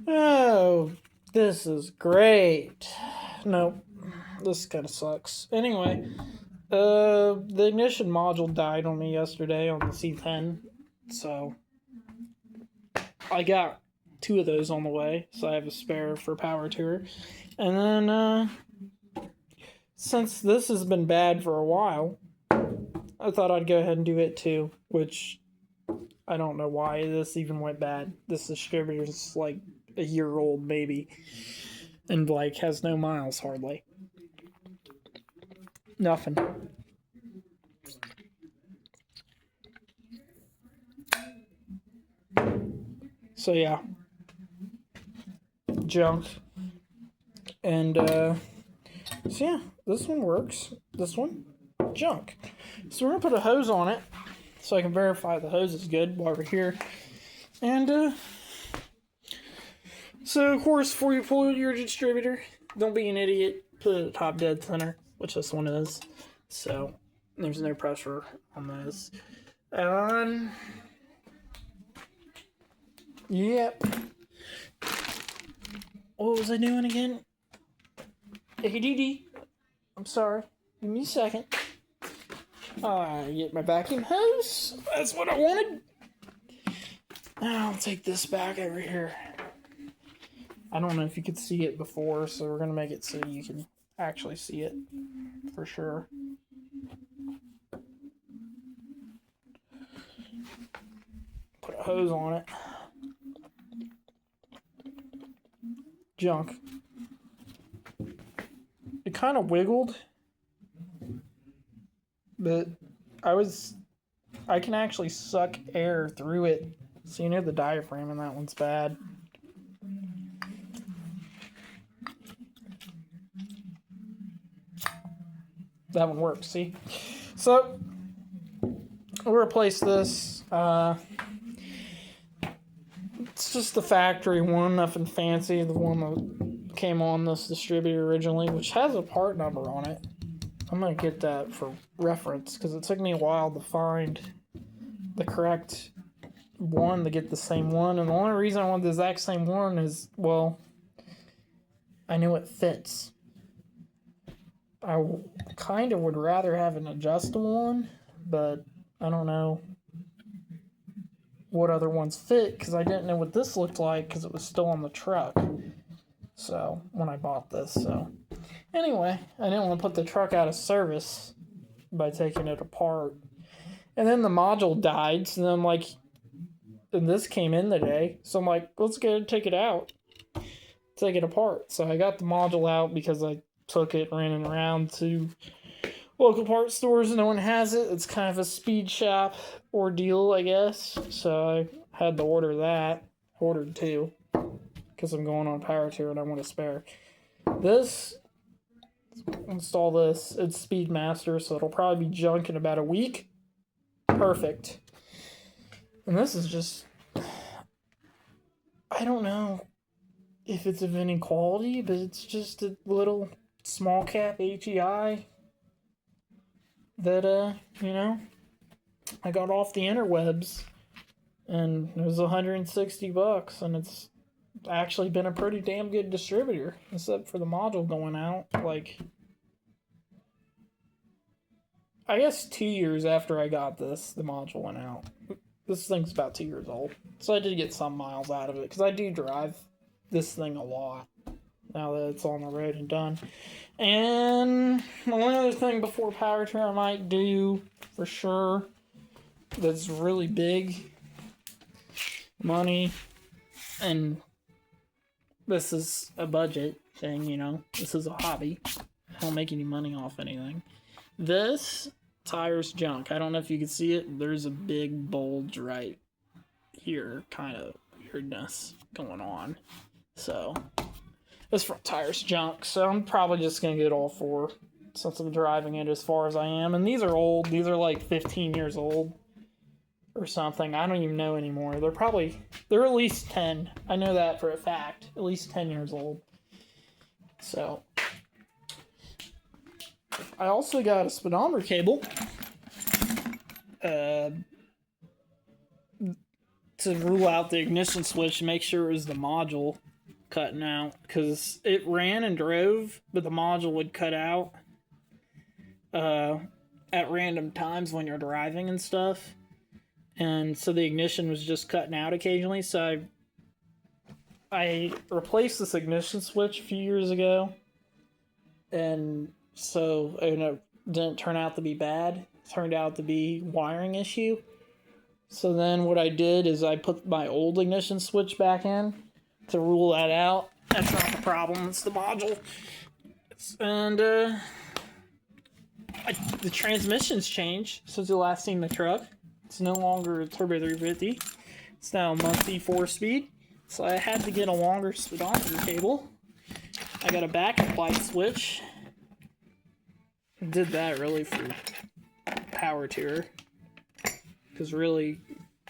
Oh, this is great. Nope, this kind of sucks. Anyway, the ignition module died on me yesterday on the C10, so I got two of those on the way, so I have a spare for power tour. And then, since this has been bad for a while, I thought I'd go ahead and do it too, which I don't know why this even went bad. This distributor's like a year old, maybe, and like has no miles hardly. Nothing. So yeah, junk. And so yeah, this one works. This one, junk. So we're gonna put a hose on it so I can verify the hose is good while we're here. And so of course, before you pull your distributor, don't be an idiot. Put it at top dead center, which this one is. So there's no pressure on this. Yep. What was I doing again? ADD. I'm sorry. Give me a second. Get my vacuum hose. That's what I wanted. Now I'll take this back over here. I don't know if you could see it before, so we're going to make it so you can actually see it for sure. Put a hose on it. Junk. It kind of wiggled, but I can actually suck air through it. So you know the diaphragm in that one's bad. That one works, see? So we'll replace this. It's just the factory one, nothing fancy. The one that came on this distributor originally, which has a part number on it. I'm going to get that for reference because it took me a while to find the correct one to get the same one. And the only reason I want the exact same one is, well, I knew it fits. I kind of would rather have an adjustable one, but I don't know what other ones fit because I didn't know what this looked like because it was still on the truck. So when I bought this, so anyway, I didn't want to put the truck out of service by taking it apart. And then the module died, so then I'm like, and this came in today, so I'm like, let's go take it out, take it apart. So I got the module out because I took it, ran it around to local parts stores. No one has it. It's kind of a speed shop ordeal, I guess. So I had to order that. Ordered two because I'm going on power tour and I want a spare. This, install this. It's Speedmaster, so it'll probably be junk in about a week. Perfect. And this is just, I don't know if it's of any quality, but it's just a little small cap HEI that, you know, I got off the interwebs, and it was $160, and it's actually been a pretty damn good distributor, except for the module going out, like, I guess 2 years after I got this, the module went out. This thing's about 2 years old, so I did get some miles out of it, because I do drive this thing a lot, now that it's on the road and done. And the only other thing before power tour I might do, for sure, that's really big money, and this is a budget thing, you know, this is a hobby, I don't make any money off anything. This tire's junk. I don't know if you can see it, there's a big bulge right here, kind of weirdness going on. So this front tire's junk, so I'm probably just gonna get all four since I'm driving it as far as I am. And these are old, these are like 15 years old or something. I don't even know anymore. They're at least 10. I know that for a fact. At least 10 years old. So I also got a speedometer cable to rule out the ignition switch and make sure it was the module cutting out because it ran and drove, but the module would cut out at random times when you're driving and stuff. And so the ignition was just cutting out occasionally. So I replaced this ignition switch a few years ago. And so it didn't turn out to be bad. It turned out to be wiring issue. So then what I did is I put my old ignition switch back in to rule that out. That's not the problem, it's the module. And the transmission's changed since you last seen the truck. It's no longer a Turbo 350. It's now a monthly 4-speed. So I had to get a longer speedometer cable. I got a backup light switch. Did that really for power tier. Because really,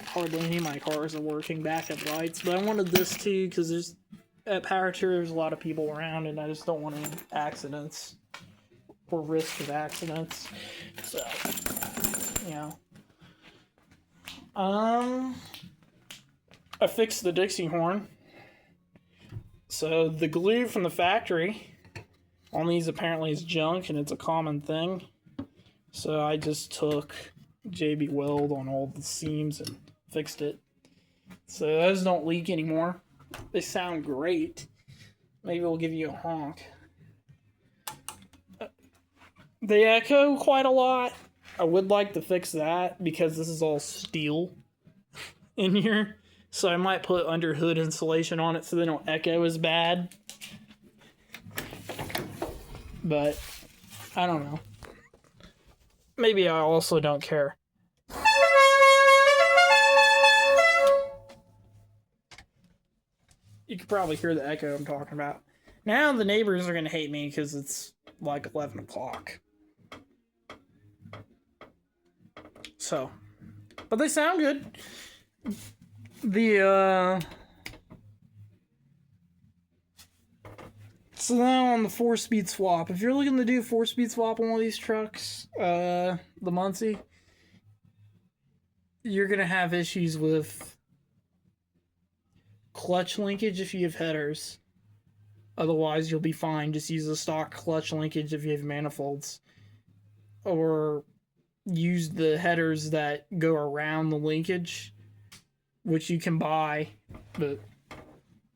hardly any of my cars are working backup lights. But I wanted this too, because at power tier there's a lot of people around, and I just don't want any accidents or risk of accidents. So, yeah. I fixed the Dixie horn. So the glue from the factory on these apparently is junk, and it's a common thing. So I just took JB Weld on all the seams and fixed it. So those don't leak anymore. They sound great. Maybe we'll give you a honk. They echo quite a lot. I would like to fix that because this is all steel in here. So I might put under hood insulation on it so they don't echo as bad. But I don't know. Maybe I also don't care. You could probably hear the echo I'm talking about. Now the neighbors are going to hate me because it's like 11 o'clock. So, but they sound good. So now on the 4-speed swap, if you're looking to do a 4-speed swap on one of these trucks, the Muncie, you're going to have issues with clutch linkage if you have headers. Otherwise, you'll be fine. Just use the stock clutch linkage if you have manifolds. Or use the headers that go around the linkage, which you can buy. But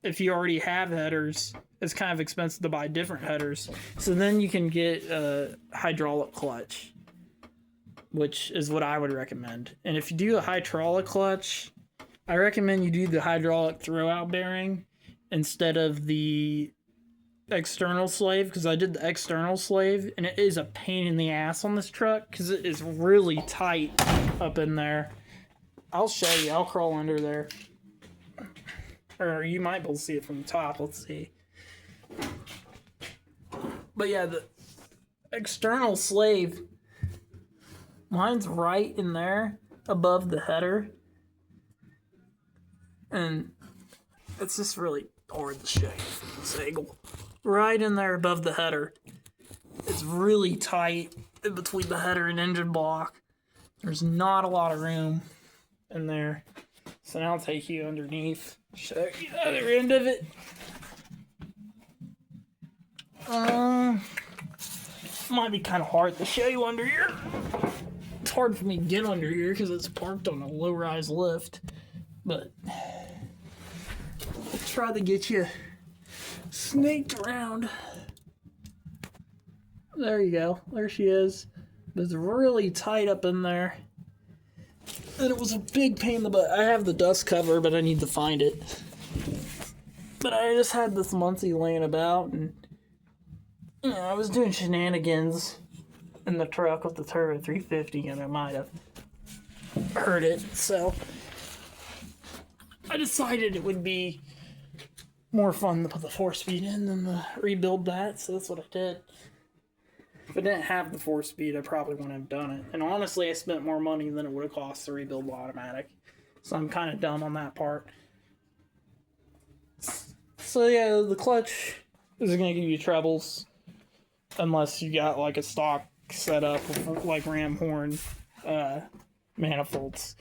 if you already have headers, it's kind of expensive to buy different headers. So then you can get a hydraulic clutch, which is what I would recommend. And if you do a hydraulic clutch, I recommend you do the hydraulic throwout bearing instead of the external slave, because I did the external slave and it is a pain in the ass on this truck because it is really tight up in there. I'll show you. I'll crawl under there. Or you might be able to see it from the top. Let's see. But yeah, the external slave, mine's right in there above the header. And it's just really hard to show you from this angle. Right in there above the header. It's really tight in between the header and engine block. There's not a lot of room in there. So now I'll take you underneath, show you the other end of it. Might be kind of hard to show you under here. It's hard for me to get under here because it's parked on a low-rise lift. But I'll try to get you snaked around. There you go. There she is. But it's really tight up in there. And it was a big pain in the butt. I have the dust cover, but I need to find it. But I just had this Muncie laying about, and I was doing shenanigans in the truck with the Turbo 350, and I might have hurt it. So I decided it would be more fun to put the 4-speed in than to rebuild that, so that's what I did. If I didn't have the 4-speed, I probably wouldn't have done it. And honestly, I spent more money than it would have cost to rebuild the automatic. So I'm kind of dumb on that part. So yeah, the clutch is going to give you troubles. Unless you got like a stock setup with like ram horn manifolds.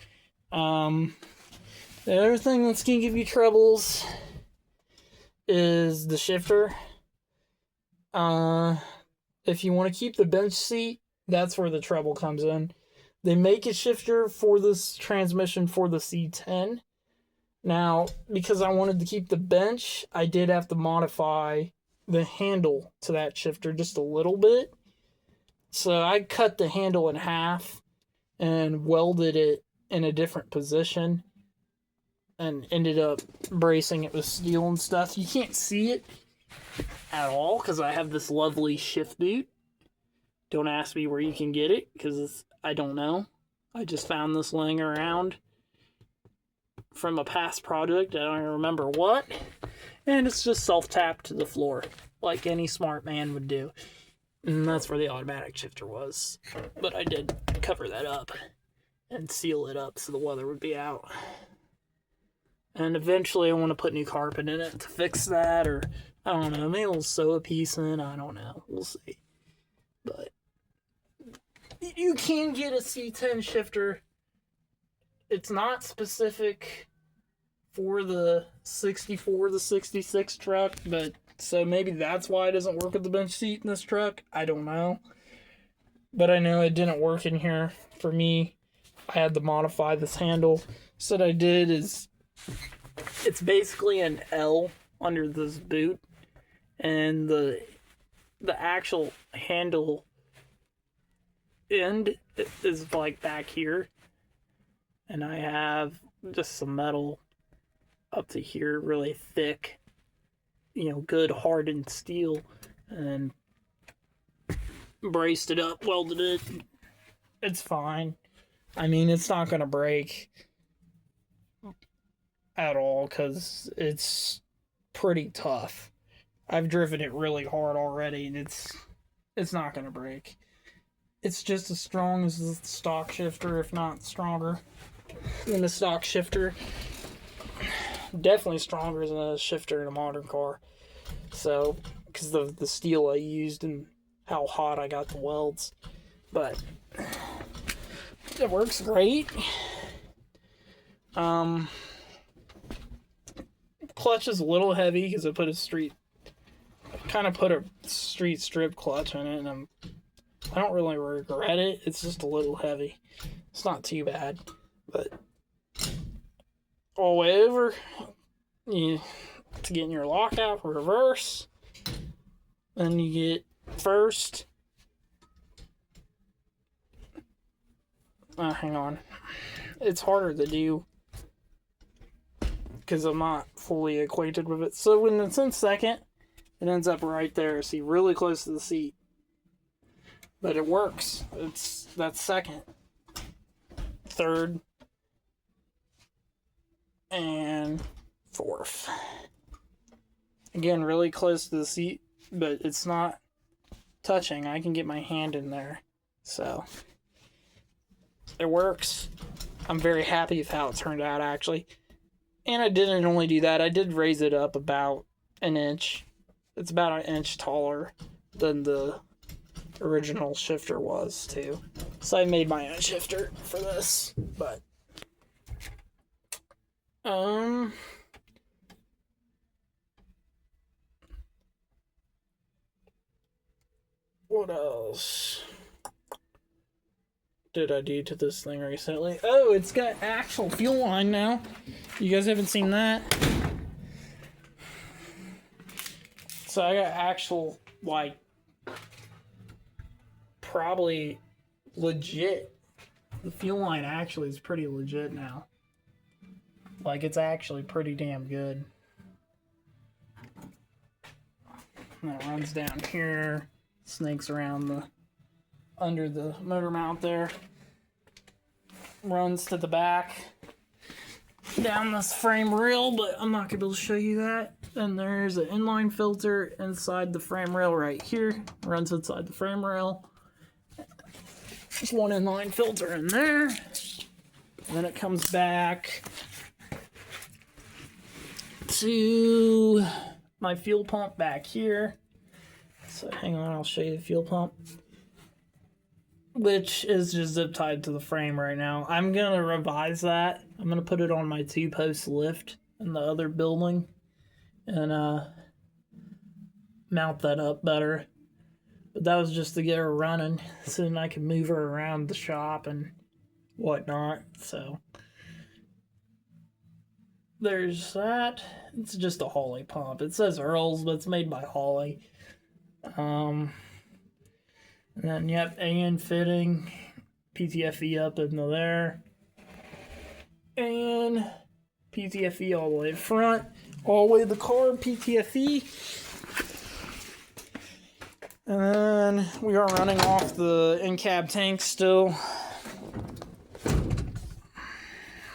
The other thing that's going to give you troubles is the shifter. If you want to keep the bench seat, that's where the trouble comes in. They make a shifter for this transmission for the C10. Now, because I wanted to keep the bench, I did have to modify the handle to that shifter just a little bit. So I cut the handle in half and welded it in a different position and ended up bracing it with steel and stuff. You can't see it at all because I have this lovely shift boot. Don't ask me where you can get it because I don't know. I just found this laying around from a past project. I don't even remember what. And it's just self-tapped to the floor like any smart man would do. And that's where the automatic shifter was. But I did cover that up and seal it up so the weather would be out. And eventually I want to put new carpet in it to fix that, or I don't know, maybe we'll sew a piece in, I don't know, we'll see. But you can get a C10 shifter. It's not specific for the 64, the 66 truck, but so maybe that's why it doesn't work with the bench seat in this truck. I don't know. But I know it didn't work in here for me. I had to modify this handle. So what I did is, it's basically an L under this boot, and the actual handle end is like back here, and I have just some metal up to here, really thick, good hardened steel, and braced it up, welded it. It's fine. I mean, it's not gonna break at all because it's pretty tough. I've driven it really hard already, and it's not gonna break. It's just as strong as the stock shifter, if not stronger than the stock shifter. Definitely stronger than a shifter in a modern car. So, because of the steel I used and how hot I got the welds. But it works great. Clutch is a little heavy because I kind of put a street strip clutch in it, and I don't really regret it. It's just a little heavy. It's not too bad, but all the way over, to get in your lockout, reverse, then you get first. Hang on. It's harder to do because I'm not fully acquainted with it. So when it's in second, it ends up right there. See, really close to the seat. But it works. That's second, third, and fourth. Again, really close to the seat, but it's not touching. I can get my hand in there. So it works. I'm very happy with how it turned out, actually. And I didn't only do that. I did raise it up about an inch. It's about an inch taller than the original shifter was, too. So I made my own shifter for this. But what else did I do to this thing recently? Oh, it's got actual fuel line now. You guys haven't seen that? So I got actual, like, probably legit. The fuel line actually is pretty legit now. Like, it's actually pretty damn good. And it runs down here, snakes around under the motor mount there, runs to the back, down this frame rail, but I'm not gonna be able to show you that. And there's an inline filter inside the frame rail right here, runs inside the frame rail. There's one inline filter in there. And then it comes back to my fuel pump back here. So hang on, I'll show you the fuel pump, which is just zip tied to the frame right now. I'm gonna revise that. I'm gonna put it on my 2-post lift in the other building and mount that up better. But that was just to get her running so then I could move her around the shop and whatnot. So there's that. It's just a Holley pump. It says Earl's, but it's made by Holley. And then, yep, And fitting, PTFE up into there. And PTFE all the way front, all the way to the car, PTFE. And then we are running off the in-cab tank still.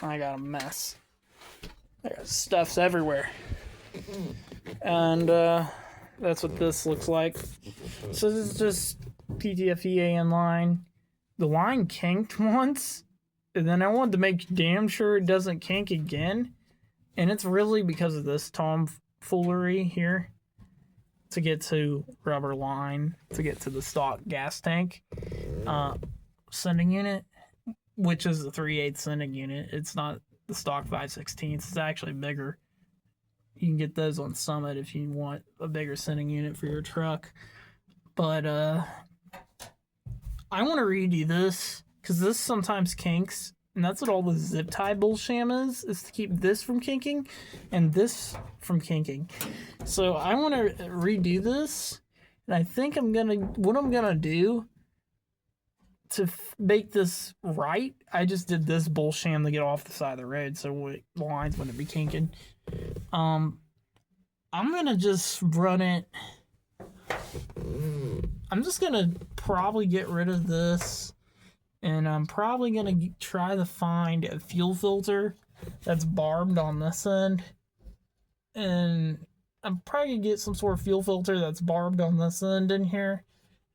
I got a mess. There's stuff's everywhere. And that's what this looks like. So this is just PTFE AN line. The line kinked once, and then I wanted to make damn sure it doesn't kink again. And it's really because of this tomfoolery here. To get to rubber line, to get to the stock gas tank sending unit, which is the 3/8 sending unit. It's not the stock 5/16. It's actually bigger. You can get those on Summit if you want a bigger sending unit for your truck. But I want to redo this because this sometimes kinks, and that's what all the zip tie bullsham is to keep this from kinking and this from kinking. So I want to redo this, and I think what I'm gonna do to make this right, I just did this bullsham to get off the side of the road so the lines wouldn't be kinking. I'm gonna just run it. I'm just gonna probably get rid of this, and I'm probably gonna try to find a fuel filter that's barbed on this end, and I'm probably gonna get some sort of fuel filter that's barbed on this end in here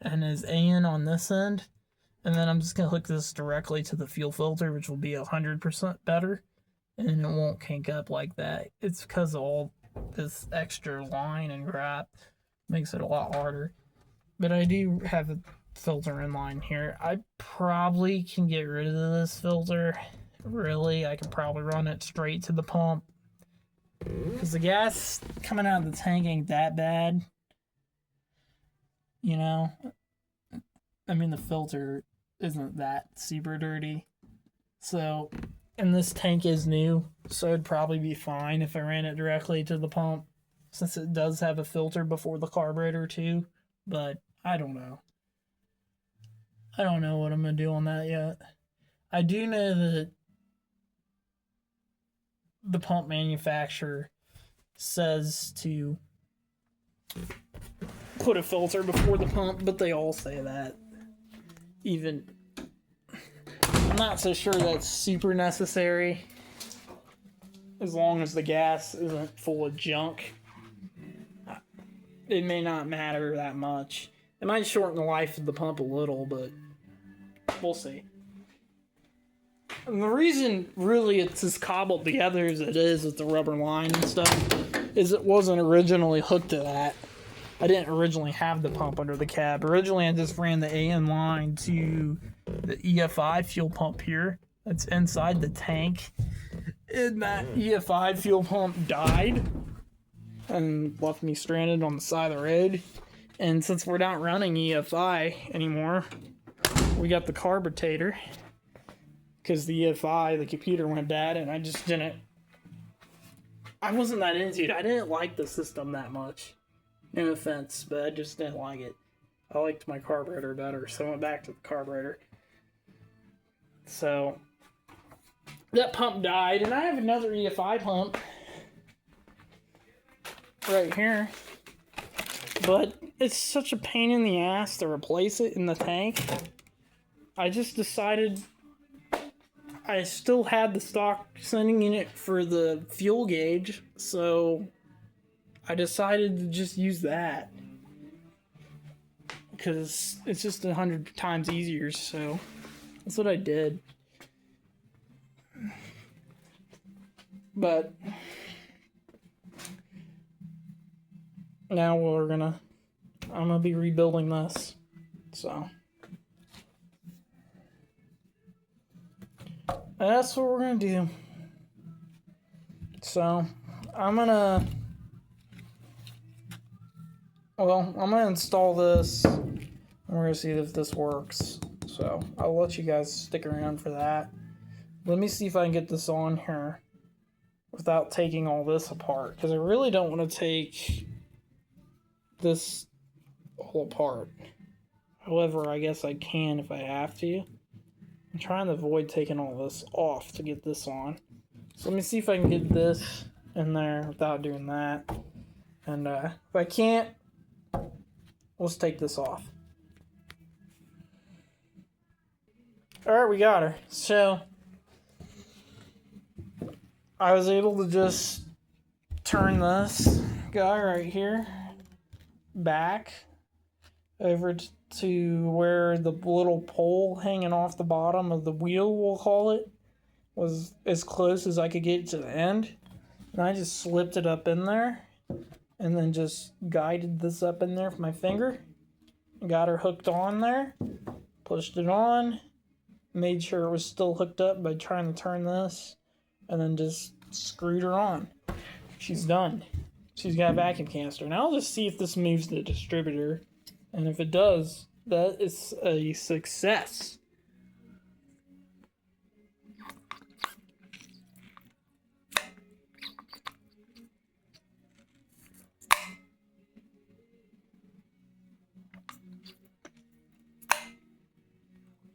and is AN on this end, and then I'm just gonna hook this directly to the fuel filter, which will be 100% better, and it won't kink up like that. It's because of all this extra line and crap makes it a lot harder. But I do have a filter in line here. I probably can get rid of this filter. Really, I could probably run it straight to the pump, because the gas coming out of the tank ain't that bad. You know? I mean, the filter isn't that super dirty. So, and this tank is new, so it'd probably be fine if I ran it directly to the pump, since it does have a filter before the carburetor too. But I don't know. I don't know what I'm going to do on that yet. I do know that the pump manufacturer says to put a filter before the pump, but they all say that. Even, I'm not so sure that's super necessary, as long as the gas isn't full of junk. It may not matter that much. It might shorten the life of the pump a little, but we'll see. And the reason really it's as cobbled together as it is with the rubber line and stuff is it wasn't originally hooked to that. I didn't originally have the pump under the cab. Originally I just ran the AN line to the EFI fuel pump here that's inside the tank. And that EFI fuel pump died and left me stranded on the side of the road. And since we're not running EFI anymore, we got the carburetor, because the EFI, the computer went bad, and I wasn't that into it. I didn't like the system that much. No offense, but I just didn't like it. I liked my carburetor better, so I went back to the carburetor. So that pump died, and I have another EFI pump right here, but it's such a pain in the ass to replace it in the tank. I just decided I still had the stock sending unit for the fuel gauge, so I decided to just use that, because it's just 100 times easier. So that's what I did. But now I'm gonna be rebuilding this. So that's what we're gonna do. So I'm gonna Well, I'm going to install this. And we're going to see if this works. So I'll let you guys stick around for that. Let me see if I can get this on here without taking all this apart. Because I really don't want to take this all apart. However, I guess I can if I have to. I'm trying to avoid taking all this off to get this on. So let me see if I can get this in there without doing that. And if I can't, let's take this off. Alright, we got her. So, I was able to just turn this guy right here back over to where the little pole hanging off the bottom of the wheel, we'll call it, was as close as I could get to the end. And I just slipped it up in there and then just guided this up in there with my finger. Got her hooked on there, pushed it on, made sure it was still hooked up by trying to turn this, and then just screwed her on. She's done. She's got a vacuum canister. Now I'll just see if this moves the distributor, and if it does, that is a success.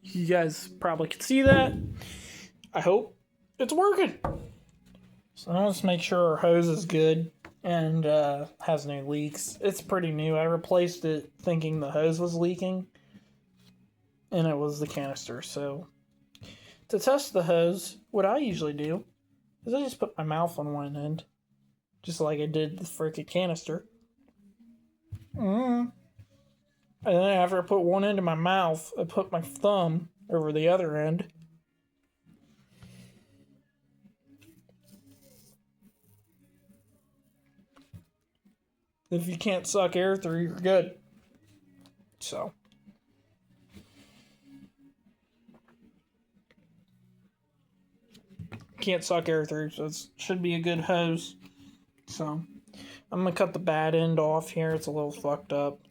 You guys probably can see that. I hope it's working. So I'll just make sure our hose is good and has no leaks. It's pretty new. I replaced it thinking the hose was leaking, and it was the canister. So to test the hose, what I usually do is I just put my mouth on one end, just like I did the freaking canister. And then after I put one end in my mouth, I put my thumb over the other end. If you can't suck air through, you're good. So. Can't suck air through, so it should be a good hose. So, I'm going to cut the bad end off here. It's a little fucked up.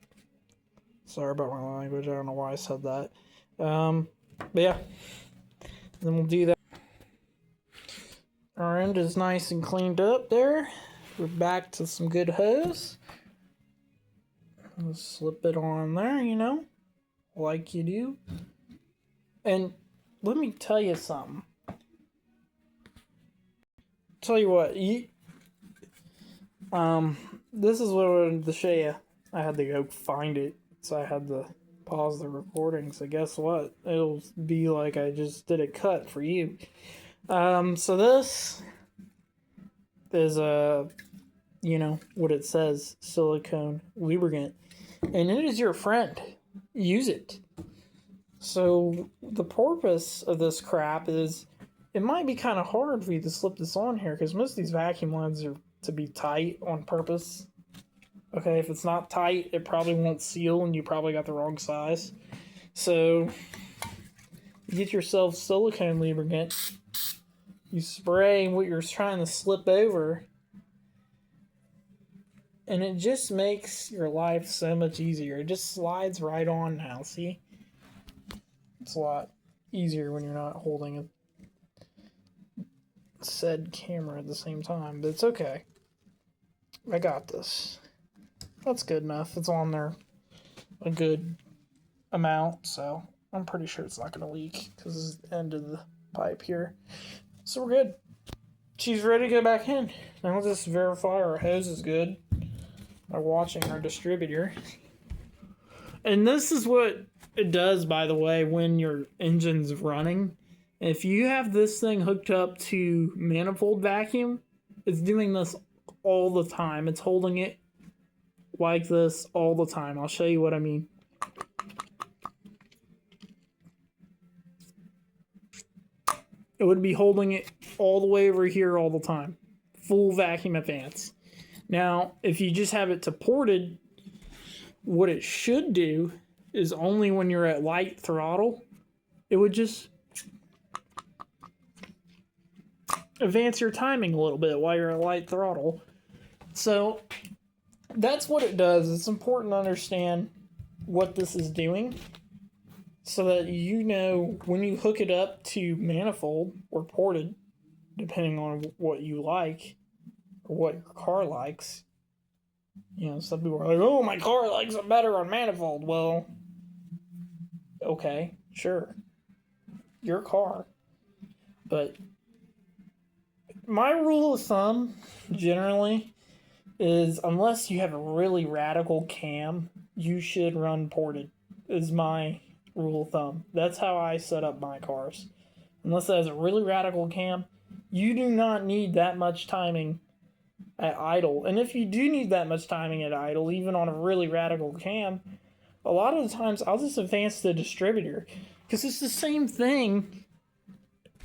Sorry about my language. I don't know why I said that. But yeah. Then we'll do that. Our end is nice and cleaned up there. We're back to some good hose. We'll slip it on there, you know, like you do. And let me tell you something. Tell you what, this is what I wanted to show you. I had to go find it, so I had to pause the recording. So guess what? It'll be like I just did a cut for you. So this is you know what it says, silicone lubricant, and it is your friend. Use it. So the purpose of this crap is, it might be kind of hard for you to slip this on here because most of these vacuum lines are to be tight on purpose. Okay, if it's not tight, it probably won't seal and you probably got the wrong size. So, get yourself silicone lubricant. You spray what you're trying to slip over, and it just makes your life so much easier. It just slides right on now, see? It's a lot easier when you're not holding a said camera at the same time, but it's okay. I got this. That's good enough. It's on there a good amount, so I'm pretty sure it's not going to leak because it's the end of the pipe here. So we're good. She's ready to go back in. Now we'll just verify our hose is good by watching our distributor. And this is what it does, by the way, when your engine's running. If you have this thing hooked up to manifold vacuum, it's doing this all the time. It's holding it like this all the time. I'll show you what I mean. It would be holding it all the way over here all the time. Full vacuum advance. Now, if you just have it to ported, what it should do is only when you're at light throttle, it would just advance your timing a little bit while you're at light throttle. So that's what it does. It's important to understand what this is doing so that you know when you hook it up to manifold or ported, depending on what you like or what your car likes. You know, some people are like, oh, my car likes it better on manifold. Well, okay, sure. Your car. But my rule of thumb, generally, is unless you have a really radical cam, you should run ported, is my rule of thumb. That's how I set up my cars. Unless it has a really radical cam, you do not need that much timing at idle. And if you do need that much timing at idle, even on a really radical cam, a lot of the times I'll just advance the distributor. Because it's the same thing.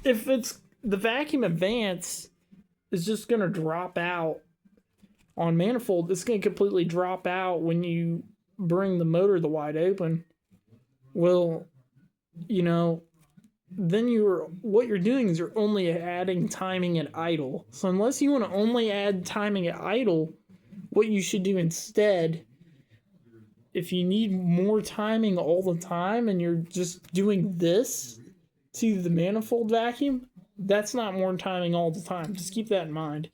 If it's the vacuum advance is just going to drop out on manifold, it's going to completely drop out when you bring the motor the wide open. Well, you know, then what you're doing is you're only adding timing at idle. So unless you want to only add timing at idle, what you should do instead, if you need more timing all the time and you're just doing this to the manifold vacuum, that's not more timing all the time. Just keep that in mind.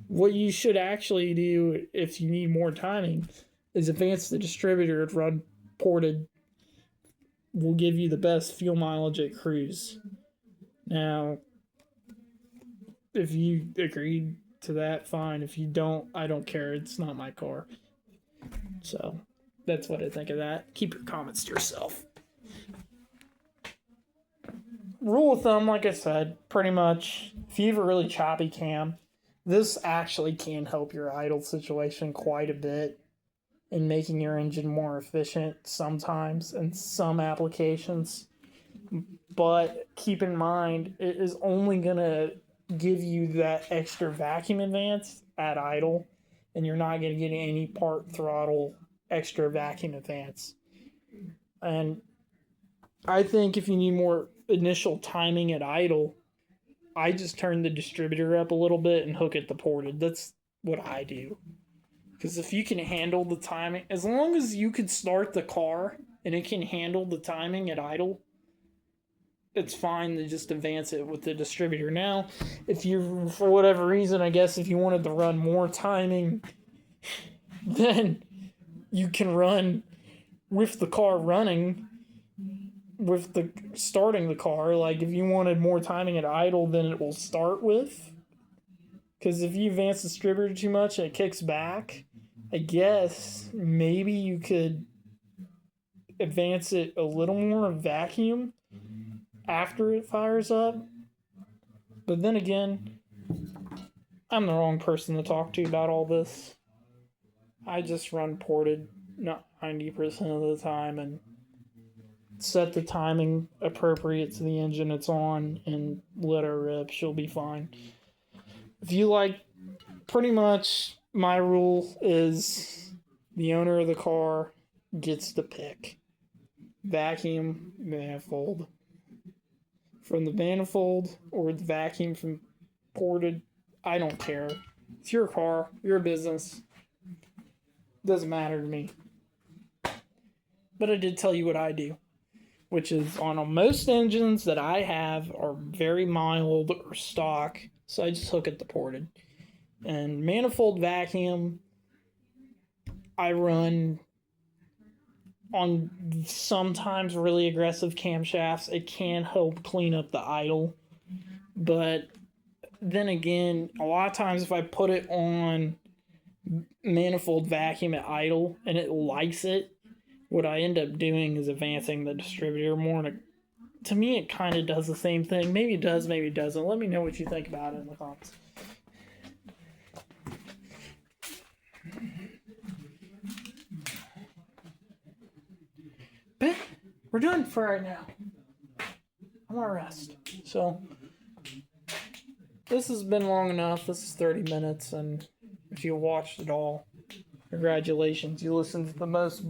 What you should actually do if you need more timing is advance the distributor and run ported. Will give you the best fuel mileage at cruise. Now, if you agree to that, fine. If you don't, I don't care. It's not my car. So, that's what I think of that. Keep your comments to yourself. Rule of thumb, like I said, pretty much, if you have a really choppy cam, this actually can help your idle situation quite a bit in making your engine more efficient sometimes in some applications. But keep in mind, it is only going to give you that extra vacuum advance at idle, and you're not going to get any part throttle extra vacuum advance. And I think if you need more initial timing at idle, I just turn the distributor up a little bit and hook it to ported. That's what I do. Because if you can handle the timing, as long as you can start the car and it can handle the timing at idle, it's fine to just advance it with the distributor. Now, if you, for whatever reason, I guess if you wanted to run more timing, then you can run with the car running, with the starting the car. Like if you wanted more timing at idle than it will start with. Because if you advance the distributor too much and it kicks back, I guess maybe you could advance it a little more vacuum after it fires up. But then again, I'm the wrong person to talk to about all this. I just run ported 90% of the time and set the timing appropriate to the engine it's on and let her rip. She'll be fine. If you like, pretty much my rule is the owner of the car gets to pick. Vacuum, manifold. From the manifold or the vacuum from ported, I don't care. It's your car, your business. Doesn't matter to me. But I did tell you what I do, which is on most engines that I have are very mild or stock, so I just hook it to ported. And manifold vacuum, I run on sometimes really aggressive camshafts. It can help clean up the idle. But then again, a lot of times if I put it on manifold vacuum at idle and it likes it, what I end up doing is advancing the distributor more. To me, it kind of does the same thing. Maybe it does, maybe it doesn't. Let me know what you think about it in the comments. But we're done for right now. I want to rest. So, this has been long enough. This is 30 minutes, and if you watched it all, congratulations. You listened to the most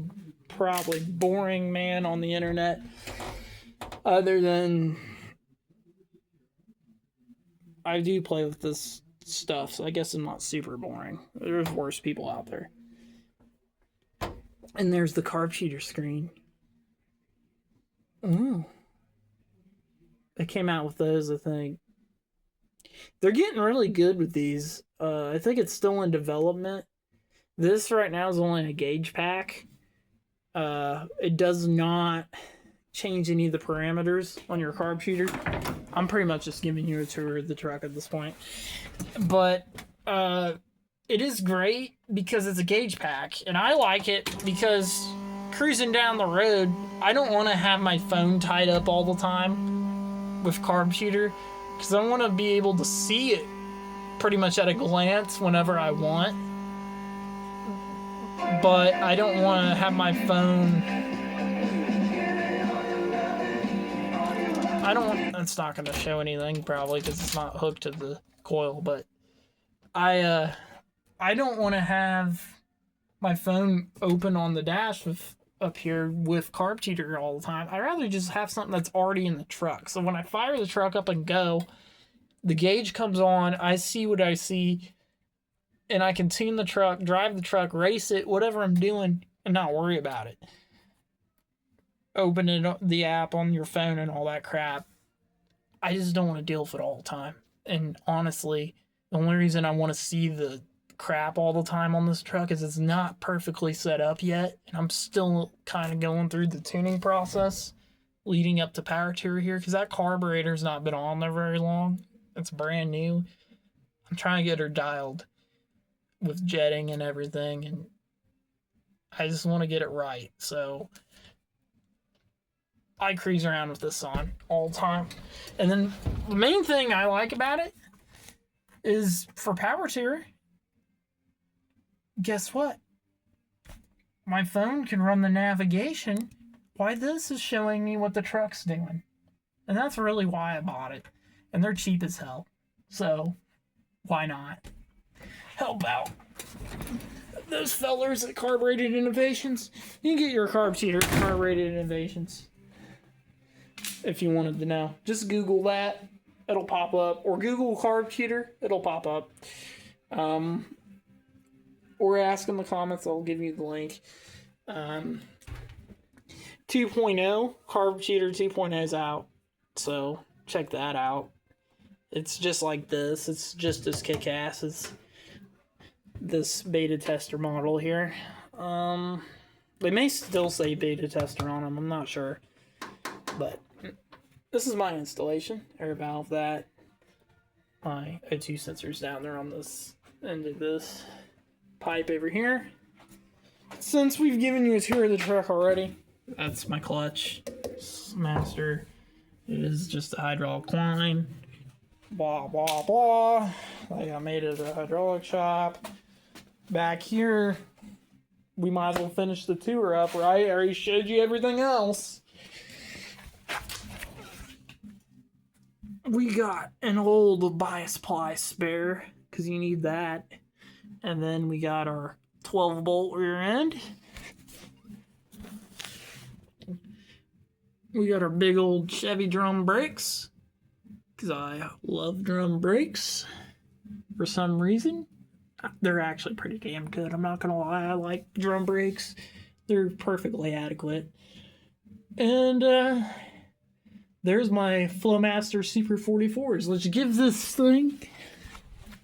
probably boring man on the internet, other than I do play with this stuff, so I guess I'm not super boring. There's worse people out there. And there's the carb cheater screen. Ooh. They came out with those, I think. They're getting really good with these. I think it's still in development. This right now is only a gauge pack. It does not change any of the parameters on your carb cheater. I'm pretty much just giving you a tour of the truck at this point. But it is great because it's a gauge pack. And I like it because cruising down the road, I don't want to have my phone tied up all the time with carb cheater because I want to be able to see it pretty much at a glance whenever I want. But I don't want to have my phone. It's not going to show anything probably because it's not hooked to the coil. But I don't want to have my phone open on the dash up here with carb cheater all the time. I'd rather just have something that's already in the truck. So when I fire the truck up and go, the gauge comes on, I see what I see, and I can tune the truck, drive the truck, race it, whatever I'm doing, and not worry about it. Open the app on your phone and all that crap. I just don't want to deal with it all the time. And honestly, the only reason I want to see the crap all the time on this truck is it's not perfectly set up yet, and I'm still kind of going through the tuning process leading up to power tour here because that carburetor's not been on there very long. It's brand new. I'm trying to get her dialed with jetting and everything, and I just want to get it right. So I cruise around with this on all the time. And then the main thing I like about it is for power tour, guess what? My phone can run the navigation while this is showing me what the truck's doing. And that's really why I bought it. And they're cheap as hell. So, why not? Help out those fellers at Carbureted Innovations. You can get your carb cheater at Carbureted Innovations. If you wanted to know. Just Google that. It'll pop up. Or Google carb cheater. It'll pop up. Or ask in the comments. I'll give you the link. 2.0. Carb cheater 2.0 is out. So, check that out. It's just like this. It's just as kick-ass as this beta tester model here. They may still say beta tester on them. I'm not sure. But this is my installation. Air valve that. My O2 sensors down there on this end of this pipe over here. Since we've given you a tour of the truck already, that's my clutch. Master. It is just a hydraulic line. Blah, blah, blah. Like I made it at a hydraulic shop. Back here, we might as well finish the tour up, right? I already showed you everything else. We got an old bias ply spare, because you need that. And then we got our 12-bolt rear end. We got our big old Chevy drum brakes, because I love drum brakes for some reason. They're actually pretty damn good. I'm not going to lie. I like drum brakes. They're perfectly adequate. And there's my Flowmaster Super 44s. Let's give this thing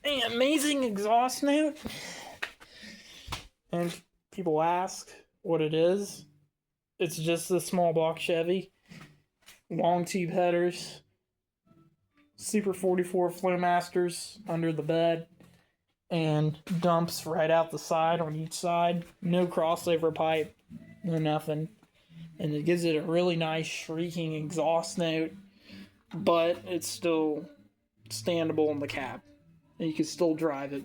an amazing exhaust note. And people ask what it is. It's just a small block Chevy. Long tube headers. Super 44 Flowmasters under the bed. And dumps right out the side on each side. No crossover pipe. No nothing. And it gives it a really nice shrieking exhaust note. But it's still standable in the cab. And you can still drive it.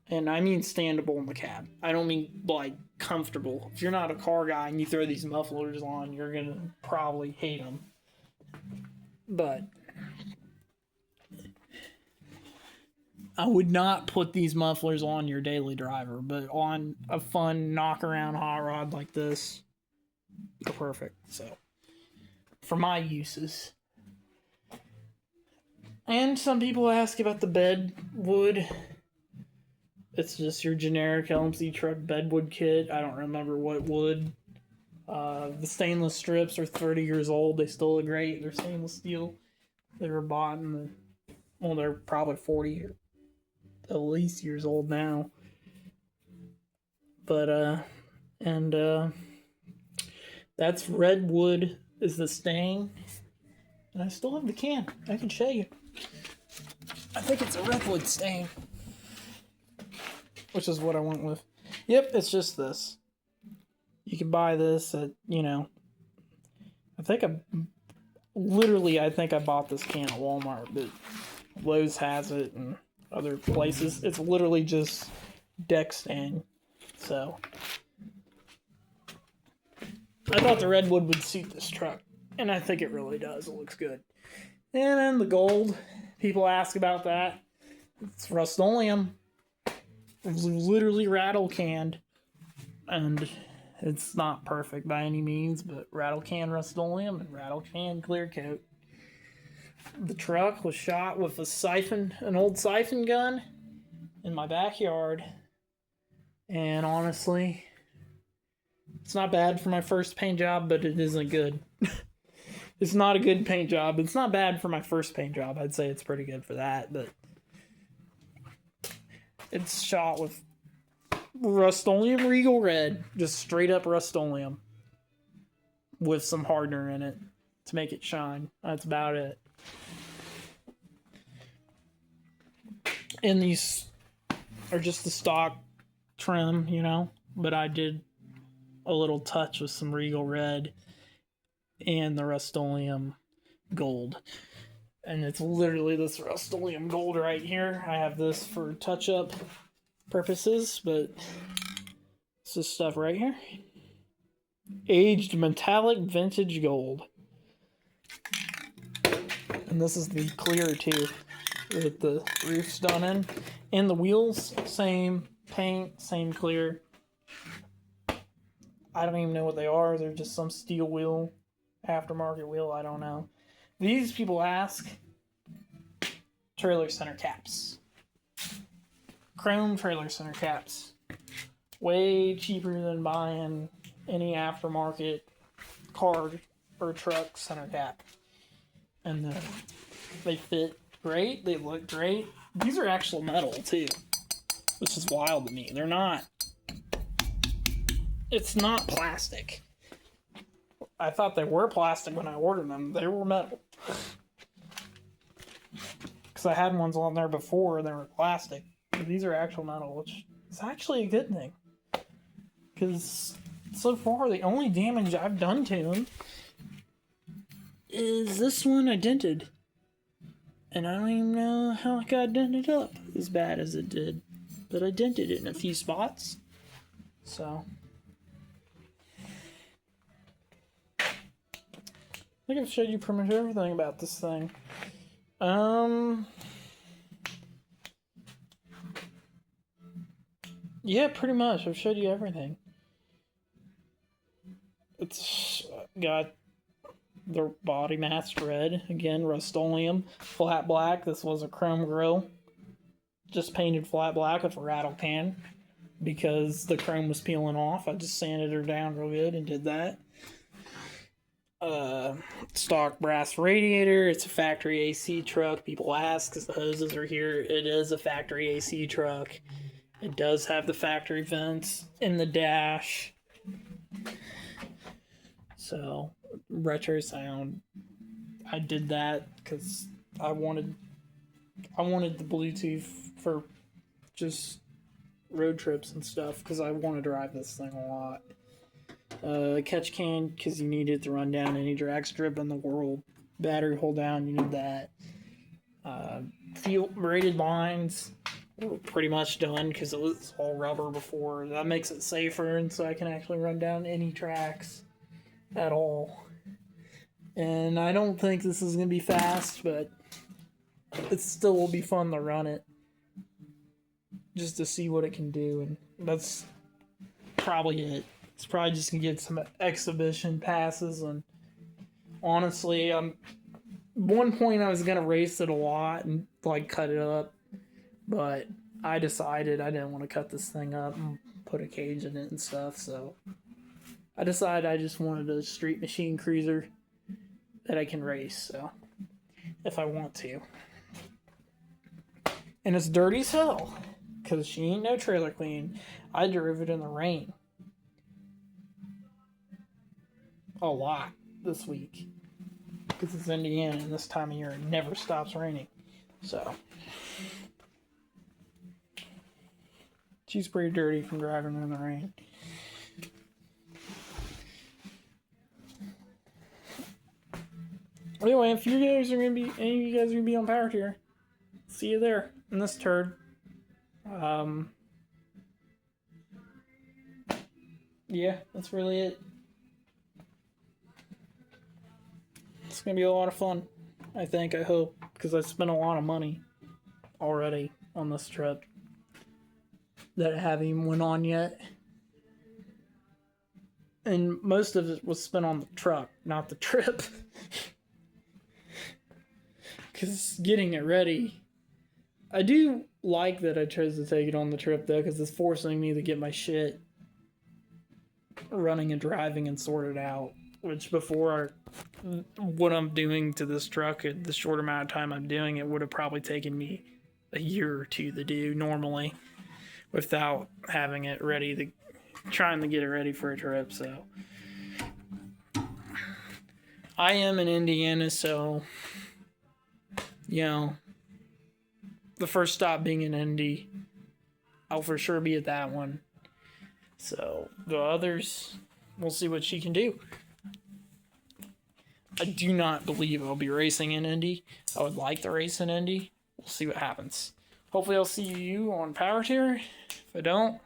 And I mean standable in the cab. I don't mean like comfortable. If you're not a car guy and you throw these mufflers on, you're going to probably hate them. But I would not put these mufflers on your daily driver, but on a fun knock around hot rod like this, they're perfect. So, for my uses. And some people ask about the bed wood. It's just your generic LMC truck bedwood kit. I don't remember what wood. The stainless strips are 30 years old. They still look great. They're stainless steel. They were bought in the... Well, they're probably 40 at least years old now. But, that's redwood is the stain. And I still have the can. I can show you. I think it's a redwood stain. Which is what I went with. Yep, it's just this. You can buy this at, I think I bought this can at Walmart, but Lowe's has it and other places. It's literally just deck stain. So, I thought the redwood would suit this truck, and I think it really does. It looks good. And then the gold, people ask about that. It's Rust-Oleum. It was literally rattle canned, and it's not perfect by any means, but rattle can Rust-Oleum and rattle can clear coat. The truck was shot with an old siphon gun in my backyard, and honestly, it's not bad for my first paint job, but it isn't good. It's not a good paint job. It's not bad for my first paint job. I'd say it's pretty good for that, but it's shot with Rust-Oleum Regal Red. Just straight up Rust-Oleum. With some hardener in it to make it shine. That's about it. And these are just the stock trim, But I did a little touch with some Regal Red and the Rust-Oleum Gold. And it's literally this Rust-Oleum Gold right here. I have this for touch-up purposes, but it's this stuff right here. Aged metallic vintage gold. And this is the clear too, that the roof's done in. And the wheels, same paint, same clear. I don't even know what they are. They're just some steel wheel, aftermarket wheel, I don't know. These people ask, trailer center caps. Chrome trailer center caps. Way cheaper than buying any aftermarket car or truck center cap. And they fit great. They look great. These are actual metal too, which is wild to me. They're not. It's not plastic. I thought they were plastic when I ordered them. They were metal. Because I had ones on there before and they were plastic. But these are actual metal, which is actually a good thing. Because so far, the only damage I've done to them is this one I dented. And I don't even know how it got dented up as bad as it did. But I dented it in a few spots. So I think I've showed you pretty much everything about this thing. Yeah, pretty much. I've showed you everything. It's got the body mask red. Again, Rust-Oleum. Flat black. This was a chrome grill. Just painted flat black with a rattle can. Because the chrome was peeling off. I just sanded her down real good and did that. Stock brass radiator. It's a factory AC truck. People ask because the hoses are here. It is a factory AC truck. It does have the factory vents in the dash. So, retro sound. I did that because I wanted the Bluetooth for just road trips and stuff because I want to drive this thing a lot. Catch can because you need it to run down any drag strip in the world. Battery hold down, you need that. Braided lines were pretty much done because it was all rubber before. That makes it safer, and so I can actually run down any tracks at all. And I don't think this is going to be fast, but it still will be fun to run it just to see what it can do, and that's probably it. It's probably just going to get some exhibition passes, and honestly, one point I was going to race it a lot and cut it up, but I decided I didn't want to cut this thing up and put a cage in it and stuff, so I decided I just wanted a street machine cruiser that I can race, so if I want to. And it's dirty as hell, because she ain't no trailer queen. I drove it in the rain a lot this week, because it's Indiana and this time of year it never stops raining. So she's pretty dirty from driving in the rain. Anyway, if you guys are gonna be, any of you guys are gonna be on Power Tier, see you there in this turd. Yeah, that's really it. It's gonna be a lot of fun, I think, I hope, because I spent a lot of money already on this trip that I haven't even went on yet. And most of it was spent on the truck, not the trip. Because getting it ready, I do like that I chose to take it on the trip, though, because it's forcing me to get my shit running and driving and sorted out. Which before, what I'm doing to this truck at the short amount of time I'm doing it would have probably taken me a year or two to do normally without having it ready, trying to get it ready for a trip. So I am in Indiana, so you know, the first stop being in Indy, I'll for sure be at that one. So the others, we'll see what she can do. I do not believe I'll be racing in Indy. I would like to race in Indy. We'll see what happens. Hopefully I'll see you on Power Tier. If I don't,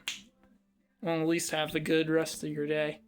I'll at least have the good rest of your day.